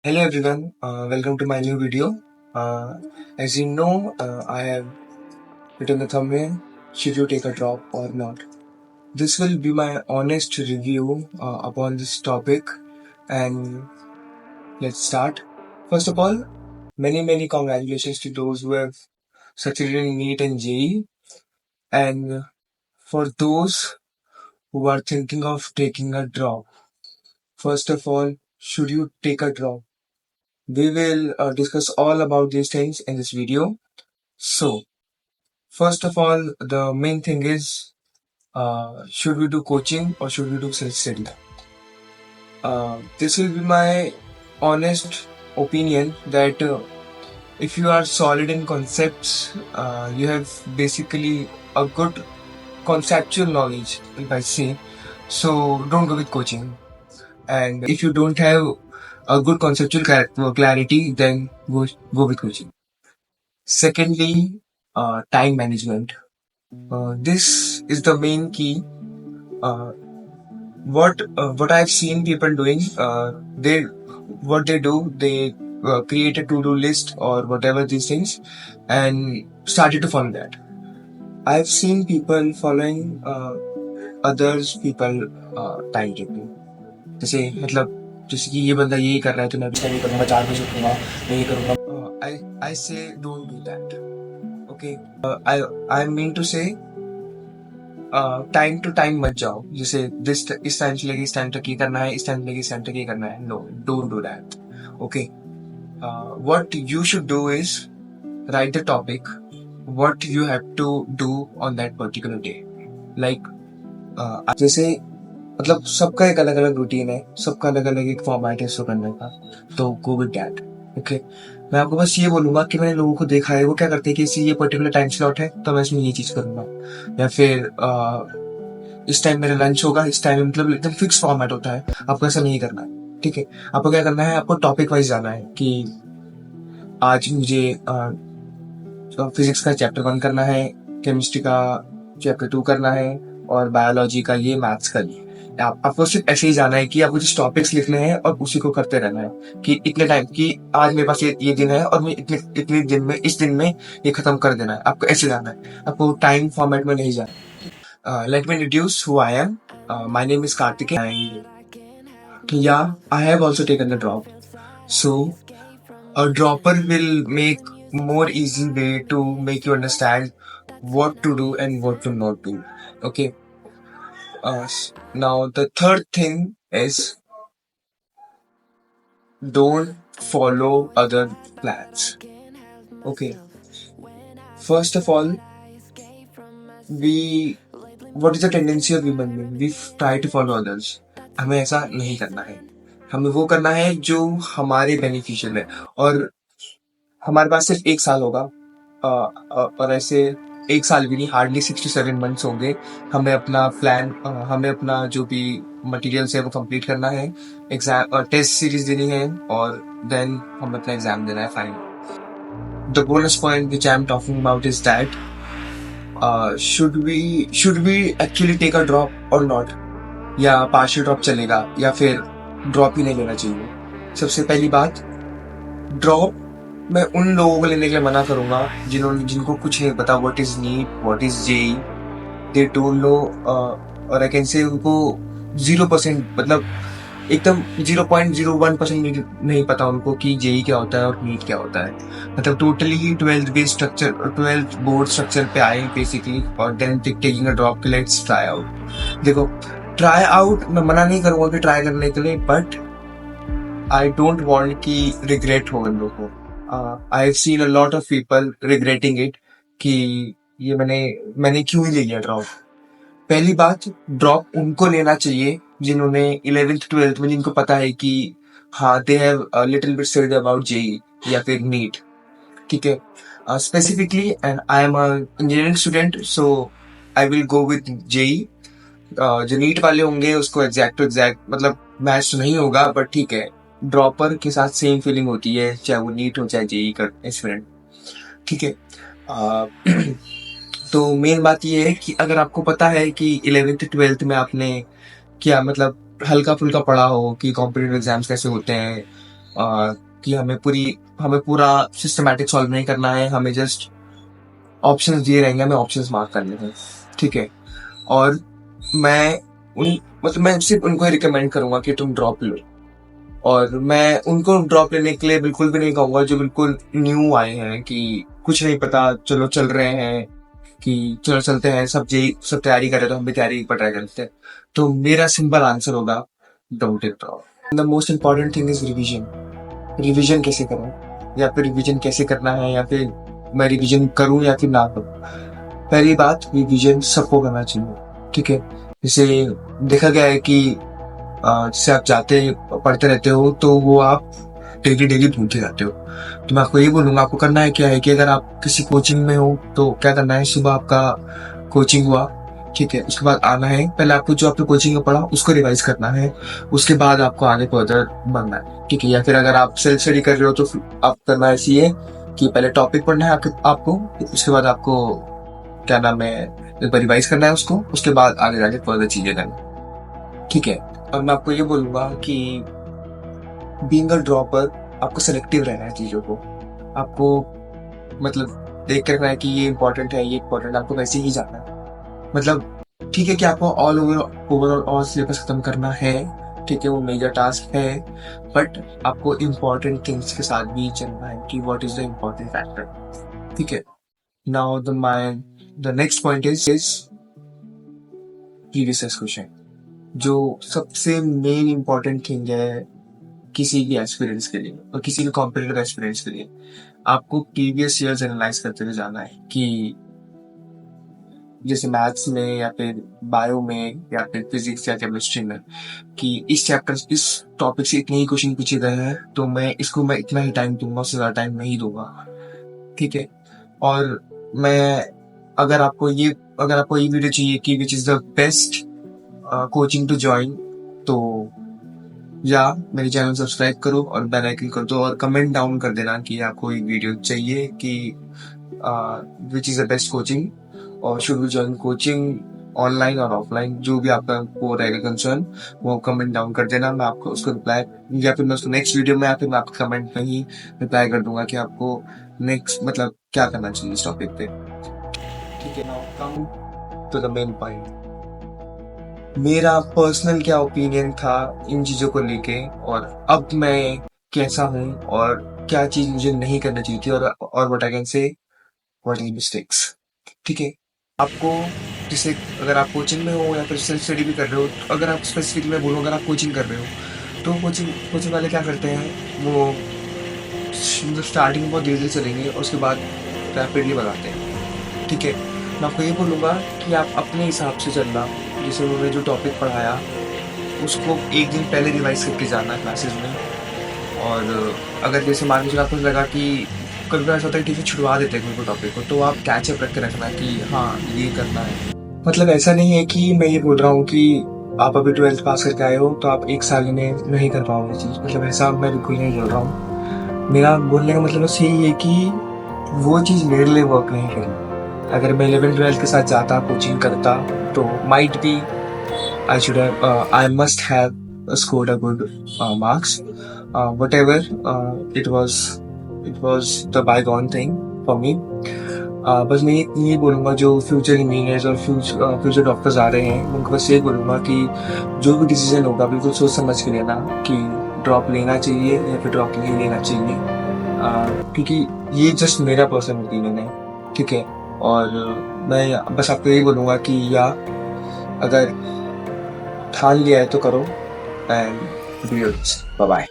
Hello everyone, welcome to my new video. As you know, I have written the thumbnail, should you take a drop or not? This will be my honest review upon this topic, and let's start. First of all, many congratulations to those who have succeeded in NEET and JEE, and for those who are thinking of taking a drop. First of all, should you take a drop? We will discuss all about these things in this video. So, first of all, the main thing is, should we do coaching or should we do self-study? This will be my honest opinion that if you are solid in concepts, you have basically a good conceptual knowledge, if I say, so don't go with coaching. And if you don't have a good conceptual clarity, then go with coaching. Secondly, time management. This is the main key. Uh, what I've seen people doing, they create a to-do list or whatever these things, and started to follow that. I've seen people following others people timetable. जैसे कि ये बंदा यही कर रहा है तो मैं भी नहीं करूँगा 4 बजे उठूंगा मैं ये करूँगा I say don't do that. Okay, I mean to say time to time मत जाओ. जैसे इस टाइम से लेके इस टाइम तक ये करना है, इस टाइम से लेके इस टाइम तक ये करना है. No, don't do that. Okay, what you should do is write the topic, what you have to do on that particular day. Like जैसे मतलब सबका एक अलग अलग रूटीन है, सबका अलग अलग एक फॉर्मेट है इसको करने का, तो गो विद दैट. ओके, मैं आपको बस ये बोलूंगा कि मैंने लोगों को देखा है वो क्या करते हैं कि इसी ये पर्टिकुलर टाइम स्लॉट है तो मैं इसमें ये चीज करूंगा, या फिर इस टाइम मेरा लंच होगा, इस टाइम मतलब एकदम फिक्स फॉर्मेट होता है. आपको ऐसा नहीं करना है. ठीक है, आपको क्या करना है, आपको टॉपिक वाइज जाना है कि आज मुझे फिजिक्स का चैप्टर 1 करना है, केमिस्ट्री का चैप्टर 2 करना है, और बायोलॉजी का ये, मैथ्स का ये. आपको सिर्फ ऐसे ही जाना है कि आपको जिस टॉपिक्स लिखने हैं और उसी को करते रहना है कि इतने टाइम की आज मेरे पास ये दिन है और मैं इतने दिन में इस दिन में ये खत्म कर देना है. आपको ऐसे जाना है, आपको टाइम फॉर्मेट में नहीं जाना. Let me introduce who I am. My name is Kartik and ya I have also taken the drop. So a dropper will make more easy way to make you understand what to do and what to not do. Okay, now the third thing is don't follow other plans. Okay, first of all, what is the tendency of human being? We try to follow others. हमें ऐसा नहीं करना है, हमें वो करना है जो हमारे बेनिफिशियल है. और हमारे पास सिर्फ 1 साल होगा, और ऐसे 1 साल भी नहीं, हार्डली 6 to 7 months होंगे. हमें अपना प्लान, हमें अपना जो भी मटेरियल्स है वो कंप्लीट करना है, एग्जाम टेस्ट सीरीज देनी है, और देन हमें अपना एग्जाम देना है final. The bonus point which I am talking about is that should we actually take a drop और नॉट, या पार्शियल ड्रॉप चलेगा, या फिर ड्रॉप ही नहीं लेना चाहिए. सबसे पहली बात, ड्रॉप मैं उन लोगों को लेने के लिए मना करूंगा जिनको कुछ नहीं पता what is NEET, what is JEE, they don't know, और आई कैन से उनको 0% मतलब एकदम 0.01% नहीं पता उनको कि जेई क्या होता है और नीट क्या होता है. मतलब totally 12th based structure, 12th board structure पे आए बेसिकली, और देन टेकिंग अ ड्रॉप के लेट्स ट्राई आउट. देखो, ट्राई आउट मैं मना नहीं करूंगा कि ट्राई करने के लिए, बट आई डोंट वांट कि रिग्रेट हो इन लोगों को. I have seen a lot of people regretting it कि ये मैंने क्यों ही ले लिया ड्रॉप. पहली बात, ड्रॉप उनको लेना चाहिए जिन्होंने 11th 12th में, जिनको पता है कि हाँ they have little bit studied about JEE या फिर नीट. ठीक है, specifically and I am a engineering student, so I will go with JEE. जो नीट वाले होंगे उसको एग्जैक्ट टू एग्जैक्ट मतलब मैच तो नहीं होगा, बट ठीक है, ड्रॉपर के साथ सेम फीलिंग होती है, चाहे वो नीट हो चाहे जेई का एस्पिरेंट. ठीक है, तो मेन बात ये है कि अगर आपको पता है कि 11th 12th में आपने क्या मतलब हल्का फुल्का पढ़ा हो कि कॉम्पिटिटिव एग्जाम्स कैसे होते हैं, कि हमें पूरा सिस्टमैटिक सॉल्व नहीं करना है, हमें जस्ट ऑप्शंस दिए रहेंगे, हमें ऑप्शंस मार्क करने हैं, ठीक है। और मैं मैं सिर्फ उनको ही रिकमेंड करूंगा कि तुम ड्रॉप लो, और मैं उनको ड्रॉप लेने के लिए बिल्कुल भी नहीं कहूंगा जो बिल्कुल न्यू आए हैं कि कुछ नहीं पता, चलो चल रहे हैं, कि चलो चलते हैं, सब तैयारी कर रहे, तो हम भी तैयारी पर ट्राई करते हैं। तो मेरा सिंपल आंसर होगा, don't take drop. The most important thing is revision. Revision कैसे करूं, या फिर रिविजन कैसे करना है, या फिर मैं रिविजन करूं या फिर ना करूं। पहली बात, रिविजन सबको करना चाहिए, ठीक है। जैसे देखा गया है कि जैसे आप जाते पढ़ते रहते हो तो वो आप डेली डेली भूलते जाते हो। तो मैं आपको ये बोलूंगा, आपको करना है क्या है कि अगर आप किसी कोचिंग में हो तो क्या करना है, सुबह आपका कोचिंग हुआ, ठीक है, उसके बाद आना है, पहले आपको जो आपने कोचिंग में पढ़ा उसको रिवाइज करना है, उसके बाद आपको आगे फर्दर बढ़ना है, ठीक है। या फिर अगर आप सेल्फ स्टडी कर रहे हो तो आप करना ऐसी है कि पहले टॉपिक पढ़ना है आपको, उसके बाद आपको क्या नाम है, एक बार रिवाइज करना है उसको, उसके बाद आगे जाके फर्दर चीजें करना, ठीक है। और मैं आपको ये बोलूंगा कि बीइंग अ ड्रॉपर, आपको सेलेक्टिव रहना है चीजों को, आपको मतलब देख कर रखना है कि ये इंपॉर्टेंट है, ये इंपॉर्टेंट, आपको वैसे ही जाना है। मतलब ठीक है कि आपको ओवरऑल ऑल सिलेबस खत्म करना है, ठीक है, वो मेजर टास्क है, बट आपको इम्पोर्टेंट थिंग्स के साथ भी चलना है कि what is the important factor, ठीक है। Now the next point is previous question, जो सबसे मेन इम्पोर्टेंट थिंग है किसी भी एक्सपीरियंस के लिए और किसी भी कॉम्पिटिटिव एक्सपीरियंस के लिए। आपको प्रीवियस ईयर्स एनालाइज करते हुए जाना है कि जैसे मैथ्स में या फिर बायो में या फिर फिजिक्स या केमिस्ट्री में, कि इस चैप्टर इस टॉपिक से इतने ही क्वेश्चन पूछे गए हैं तो मैं इतना ही टाइम दूंगा, उससे ज्यादा टाइम नहीं दूंगा, ठीक है। और मैं अगर आपको ये वीडियो चाहिए कि which is the best coaching to join, तो या मेरे चैनल सब्सक्राइब करो और बेल आइकन कर दो, और कमेंट डाउन कर देना कि आपको एक वीडियो चाहिए कि which is the best coaching, और should we join coaching online और ऑफलाइन, जो भी आपका वो रहेगा कंसर्न, वो कमेंट डाउन कर देना, मैं आपको उसको रिप्लाई, या फिर मैं उसको नेक्स्ट वीडियो में या फिर मैं आपके कमेंट में ही रिप्लाई कर दूंगा कि आपको नेक्स्ट मतलब क्या करना चाहिए इस टॉपिक पे, ठीक है। Now come to the main point, मेरा पर्सनल क्या ओपिनियन था इन चीजों को लेके, और अब मैं कैसा हूँ, और क्या चीज मुझे नहीं करना चाहिए थी, और what I can say what are mistakes, ठीक है। आपको जैसे अगर आप कोचिंग में हो या फिर सेल्फ स्टडी भी कर रहे हो, तो अगर आप स्पेसिफिकली मैं बोलूँ, अगर आप कोचिंग कर रहे हो तो कोचिंग वाले क्या करते हैं, वो स्टार्टिंग में बहुत धीरे धीरे चलेंगे और उसके बाद रैपिडली बढ़ाते हैं, ठीक है। मैं आपको ये बोलूँगा कि आप अपने हिसाब से चलना, जैसे उन्होंने जो टॉपिक पढ़ाया उसको एक दिन पहले रिवाइज करके जाना क्लासेस में। और अगर जैसे मान लीजिए आपको लगा कि कभी कभी ऐसा होता है टीचर छुड़वा देते हैं कोई टॉपिक को, तो आप कैचअप रख के रखना कि हाँ ये करना है। मतलब ऐसा नहीं है कि मैं ये बोल रहा हूँ कि आप अभी 12th पास करके आए हो तो आप एक साल में नहीं कर पाओगे चीज़, मतलब ऐसा मैं बिल्कुल नहीं बोल रहा हूँ। मेरा बोलने का मतलब बस यही है कि वो चीज़ मेरे लिए वर्क नहीं करी। अगर मैं 11th-12th के साथ जाता, कोचिंग करता, तो might be I must have scored a good marks, whatever it was the bygone thing for me. बस मैं ये बोलूँगा जो फ्यूचर इंजीनियर्स और फ्यूचर डॉक्टर्स आ रहे हैं उनको बस ये बोलूँगा कि जो भी डिसीजन होगा बिल्कुल सोच समझ के लेना कि ड्रॉप लेना चाहिए या फिर ड्रॉप नहीं लेना चाहिए, क्योंकि ये जस्ट मेरा पर्सनल ओपिनियन है, ठीक है। और मैं बस आपको यही बोलूँगा कि या अगर ठान लिया है तो करो, एंड बाय बाय।